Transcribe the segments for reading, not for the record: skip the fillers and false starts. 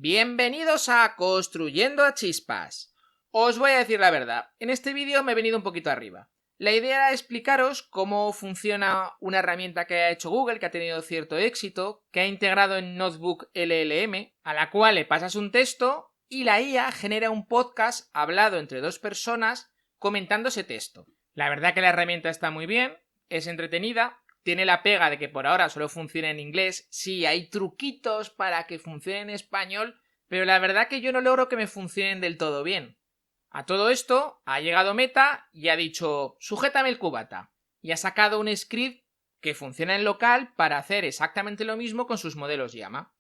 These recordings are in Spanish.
Bienvenidos a Construyendo a Chispas. Os voy a decir la verdad, en este vídeo me he venido un poquito arriba. La idea era explicaros cómo funciona una herramienta que ha hecho Google, que ha tenido cierto éxito, que ha integrado en Notebook LLM, a la cual le pasas un texto y la IA genera un podcast hablado entre dos personas comentando ese texto. La verdad que la herramienta está muy bien, es entretenida. Tiene la pega de que por ahora solo funciona en inglés. Sí, hay truquitos para que funcione en español, pero la verdad que yo no logro que me funcionen del todo bien. A todo esto ha llegado Meta y ha dicho sujétame el cubata y ha sacado un script que funciona en local para hacer exactamente lo mismo con sus modelos Llama.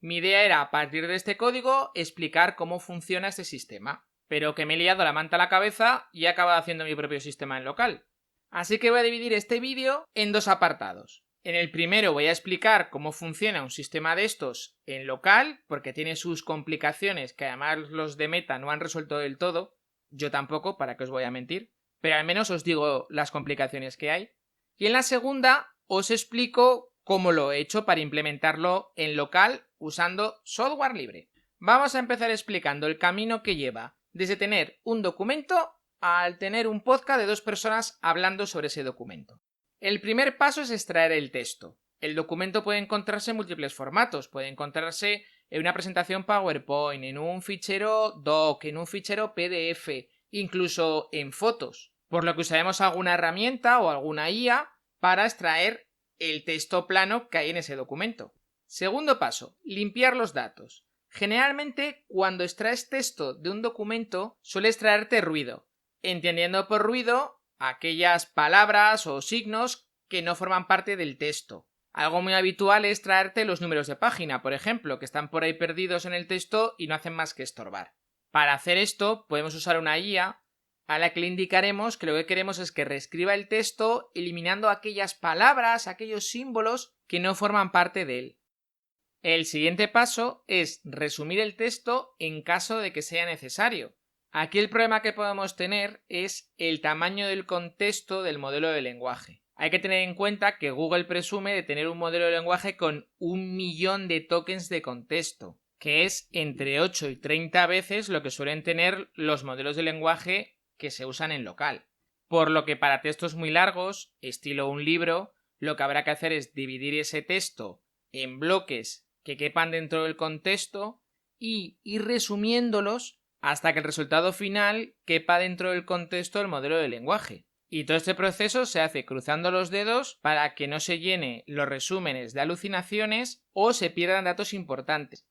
Mi idea era a partir de este código explicar cómo funciona este sistema, pero que me he liado la manta a la cabeza y he acabado haciendo mi propio sistema en local. Así que voy a dividir este vídeo en dos apartados. En el primero voy a explicar cómo funciona un sistema de estos en local, porque tiene sus complicaciones que además los de Meta no han resuelto del todo. Yo tampoco, para qué os voy a mentir, pero al menos os digo las complicaciones que hay. Y en la segunda os explico cómo lo he hecho para implementarlo en local usando software libre. Vamos a empezar explicando el camino que lleva desde tener un documento al tener un podcast de dos personas hablando sobre ese documento. El primer paso es extraer el texto. El documento puede encontrarse en múltiples formatos. Puede encontrarse en una presentación PowerPoint, en un fichero doc, en un fichero PDF, incluso en fotos. Por lo que usaremos alguna herramienta o alguna IA para extraer el texto plano que hay en ese documento. Segundo paso, limpiar los datos. Generalmente, cuando extraes texto de un documento, suele extraerte ruido, entendiendo por ruido aquellas palabras o signos que no forman parte del texto. Algo muy habitual es traerte los números de página, por ejemplo, que están por ahí perdidos en el texto y no hacen más que estorbar. Para hacer esto, podemos usar una IA a la que le indicaremos que lo que queremos es que reescriba el texto eliminando aquellas palabras, aquellos símbolos que no forman parte de él. El siguiente paso es resumir el texto en caso de que sea necesario. Aquí el problema que podemos tener es el tamaño del contexto del modelo de lenguaje. Hay que tener en cuenta que Google presume de tener un modelo de lenguaje con 1.000.000 de tokens de contexto, que es entre 8 y 30 veces lo que suelen tener los modelos de lenguaje que se usan en local. Por lo que para textos muy largos, estilo un libro, lo que habrá que hacer es dividir ese texto en bloques que quepan dentro del contexto y ir resumiéndolos hasta que el resultado final quepa dentro del contexto del modelo de lenguaje. Y todo este proceso se hace cruzando los dedos para que no se llene los resúmenes de alucinaciones o se pierdan datos importantes.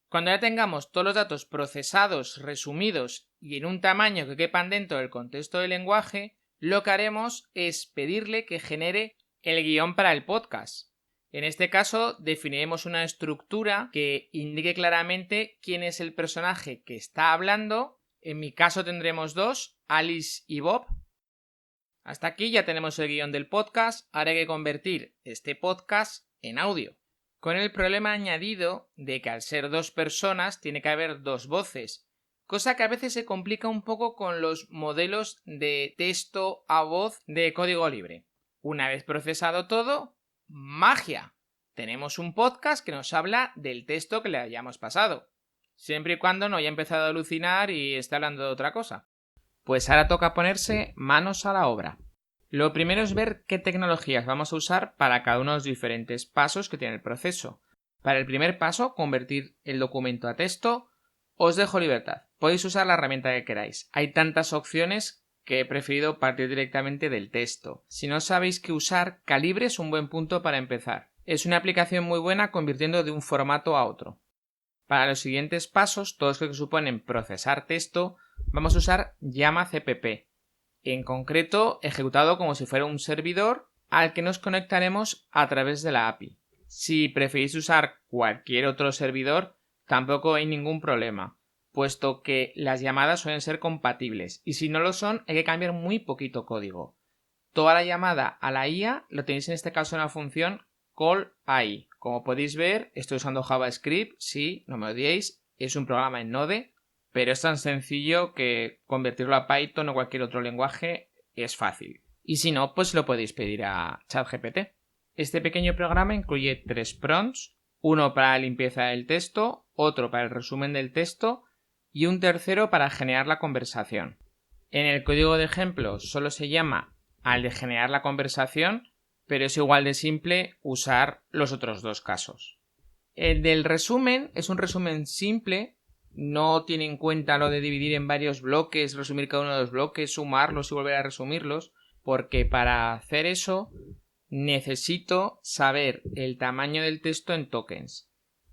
Cuando ya tengamos todos los datos procesados, resumidos y en un tamaño que quepan dentro del contexto del lenguaje, lo que haremos es pedirle que genere el guión para el podcast. En este caso definiremos una estructura que indique claramente quién es el personaje que está hablando. En mi caso tendremos dos, Alice y Bob. Hasta aquí ya tenemos el guión del podcast. Ahora hay que convertir este podcast en audio, con el problema añadido de que al ser dos personas tiene que haber dos voces, cosa que a veces se complica un poco con los modelos de texto a voz de código libre. Una vez procesado todo, ¡magia! Tenemos un podcast que nos habla del texto que le hayamos pasado, siempre y cuando no haya empezado a alucinar y esté hablando de otra cosa. Pues ahora toca ponerse manos a la obra. Lo primero es ver qué tecnologías vamos a usar para cada uno de los diferentes pasos que tiene el proceso. Para el primer paso, convertir el documento a texto, os dejo libertad. Podéis usar la herramienta que queráis. Hay tantas opciones que he preferido partir directamente del texto. Si no sabéis qué usar, Calibre es un buen punto para empezar. Es una aplicación muy buena convirtiendo de un formato a otro. Para los siguientes pasos, todos los que suponen procesar texto, vamos a usar Llama CPP, en concreto ejecutado como si fuera un servidor al que nos conectaremos a través de la API. Si preferís usar cualquier otro servidor, tampoco hay ningún problema, puesto que las llamadas suelen ser compatibles y si no lo son hay que cambiar muy poquito código. Toda la llamada a la IA lo tenéis en este caso en la función call AI. Como podéis ver, estoy usando JavaScript, sí, no me odiéis, es un programa en Node, pero es tan sencillo que convertirlo a Python o cualquier otro lenguaje es fácil. Y si no, pues lo podéis pedir a ChatGPT. Este pequeño programa incluye 3 prompts, uno para la limpieza del texto, otro para el resumen del texto y un tercero para generar la conversación. En el código de ejemplo solo se llama al de generar la conversación, pero es igual de simple usar los otros dos casos. El del resumen es un resumen simple, no tiene en cuenta lo de dividir en varios bloques, resumir cada uno de los bloques, sumarlos y volver a resumirlos, porque para hacer eso necesito saber el tamaño del texto en tokens.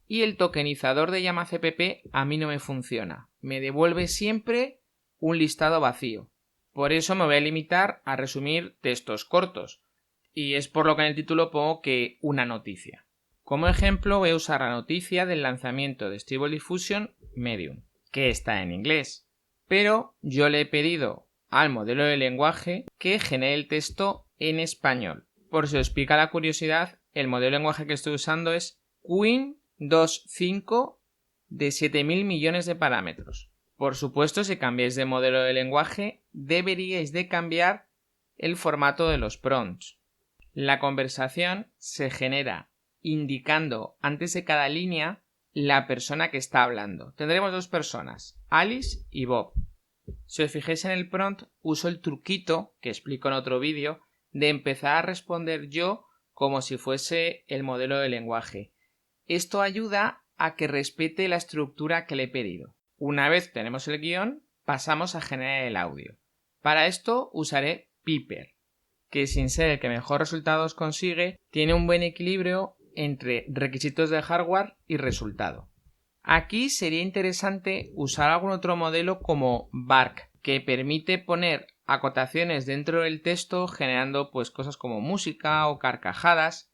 Y el tokenizador de llama.cpp a mí no me funciona, me devuelve siempre un listado vacío. Por eso me voy a limitar a resumir textos cortos, y es por lo que en el título pongo que una noticia. Como ejemplo voy a usar la noticia del lanzamiento de Stable Diffusion Medium, que está en inglés, pero yo le he pedido al modelo de lenguaje que genere el texto en español. Por si os pica la curiosidad, el modelo de lenguaje que estoy usando es Qwen 2.5 de 7.000 millones de parámetros. Por supuesto, si cambiáis de modelo de lenguaje, deberíais de cambiar el formato de los prompts. La conversación se genera indicando antes de cada línea la persona que está hablando. Tendremos dos personas, Alice y Bob. Si os fijáis en el prompt, uso el truquito que explico en otro vídeo de empezar a responder yo como si fuese el modelo de lenguaje. Esto ayuda a que respete la estructura que le he pedido. Una vez tenemos el guión, pasamos a generar el audio. Para esto usaré Piper, que sin ser el que mejor resultados consigue, tiene un buen equilibrio entre requisitos de hardware y resultado. Aquí sería interesante usar algún otro modelo como Bark, que permite poner acotaciones dentro del texto generando pues cosas como música o carcajadas.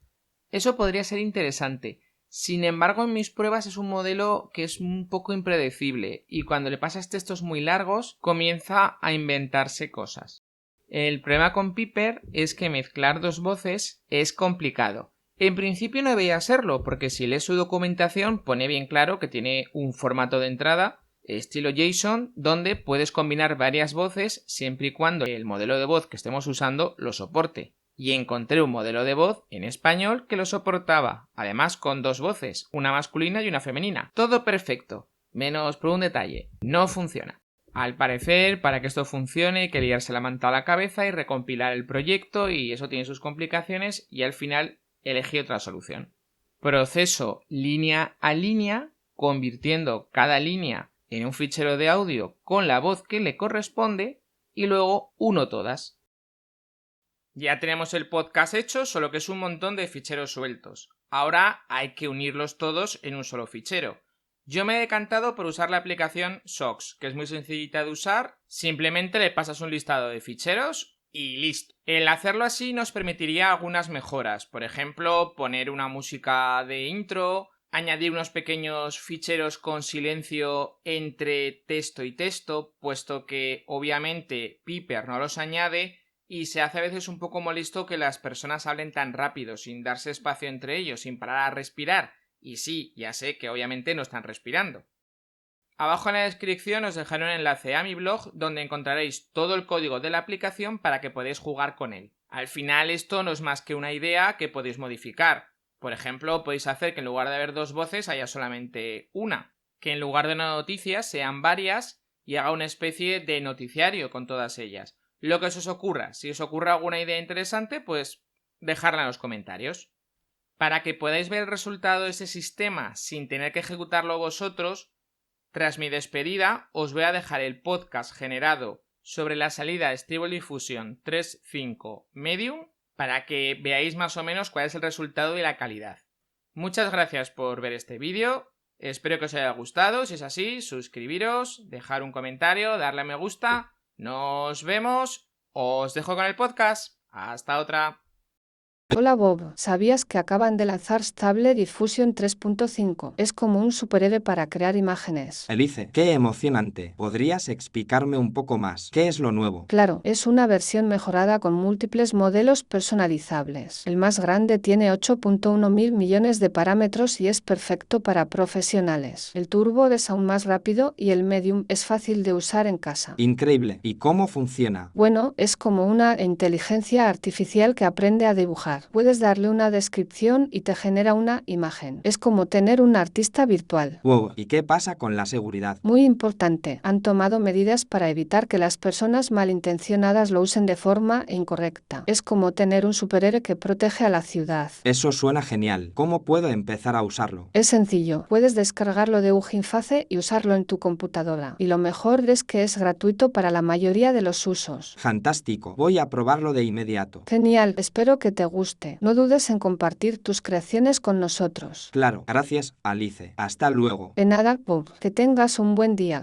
Eso podría ser interesante. Sin embargo, en mis pruebas es un modelo que es un poco impredecible y cuando le pasas textos muy largos comienza a inventarse cosas. El problema con Piper es que mezclar dos voces es complicado. En principio no debería serlo, porque si lees su documentación pone bien claro que tiene un formato de entrada estilo JSON donde puedes combinar varias voces siempre y cuando el modelo de voz que estemos usando lo soporte. Y encontré un modelo de voz en español que lo soportaba, además con dos voces, una masculina y una femenina. Todo perfecto, menos por un detalle, no funciona. Al parecer, para que esto funcione hay que liarse la manta a la cabeza y recompilar el proyecto y eso tiene sus complicaciones y al final elegí otra solución. Proceso línea a línea, convirtiendo cada línea en un fichero de audio con la voz que le corresponde y luego uno todas. Ya tenemos el podcast hecho, solo que es un montón de ficheros sueltos. Ahora hay que unirlos todos en un solo fichero. Yo me he decantado por usar la aplicación Sox, que es muy sencillita de usar. Simplemente le pasas un listado de ficheros y listo. El hacerlo así nos permitiría algunas mejoras. Por ejemplo, poner una música de intro, añadir unos pequeños ficheros con silencio entre texto y texto, puesto que obviamente Piper no los añade. Y se hace a veces un poco molesto que las personas hablen tan rápido, sin darse espacio entre ellos, sin parar a respirar. Y sí, ya sé que obviamente no están respirando. Abajo en la descripción os dejaré un enlace a mi blog donde encontraréis todo el código de la aplicación para que podáis jugar con él. Al final esto no es más que una idea que podéis modificar. Por ejemplo, podéis hacer que en lugar de haber dos voces haya solamente una. Que en lugar de una noticia sean varias y haga una especie de noticiario con todas ellas. Lo que os ocurra. Si os ocurre alguna idea interesante, pues dejadla en los comentarios. Para que podáis ver el resultado de ese sistema sin tener que ejecutarlo vosotros, tras mi despedida os voy a dejar el podcast generado sobre la salida de Stable Diffusion 3.5 Medium para que veáis más o menos cuál es el resultado y la calidad. Muchas gracias por ver este vídeo. Espero que os haya gustado. Si es así, suscribiros, dejar un comentario, darle a me gusta. Nos vemos, os dejo con el podcast. Hasta otra. Hola Bob, ¿sabías que acaban de lanzar Stable Diffusion 3.5? Es como un superhéroe para crear imágenes. Elise, qué emocionante. ¿Podrías explicarme un poco más? ¿Qué es lo nuevo? Claro, es una versión mejorada con múltiples modelos personalizables. El más grande tiene 8.1 mil millones de parámetros y es perfecto para profesionales. El Turbo es aún más rápido y el Medium es fácil de usar en casa. Increíble. ¿Y cómo funciona? Bueno, es como una inteligencia artificial que aprende a dibujar. trabajar. Puedes darle una descripción y te genera una imagen. Es como tener un artista virtual. Wow, ¿y qué pasa con la seguridad? Muy importante, han tomado medidas para evitar que las personas malintencionadas lo usen de forma incorrecta. Es como tener un superhéroe que protege a la ciudad. Eso suena genial. ¿Cómo puedo empezar a usarlo? Es sencillo, puedes descargarlo de Uginface y usarlo en tu computadora. Y lo mejor es que es gratuito para la mayoría de los usos. Fantástico. Voy a probarlo de inmediato. Genial, espero que te guste. No dudes en compartir tus creaciones con nosotros. Claro, gracias, Alice. Hasta luego. De nada, Bob. Que tengas un buen día.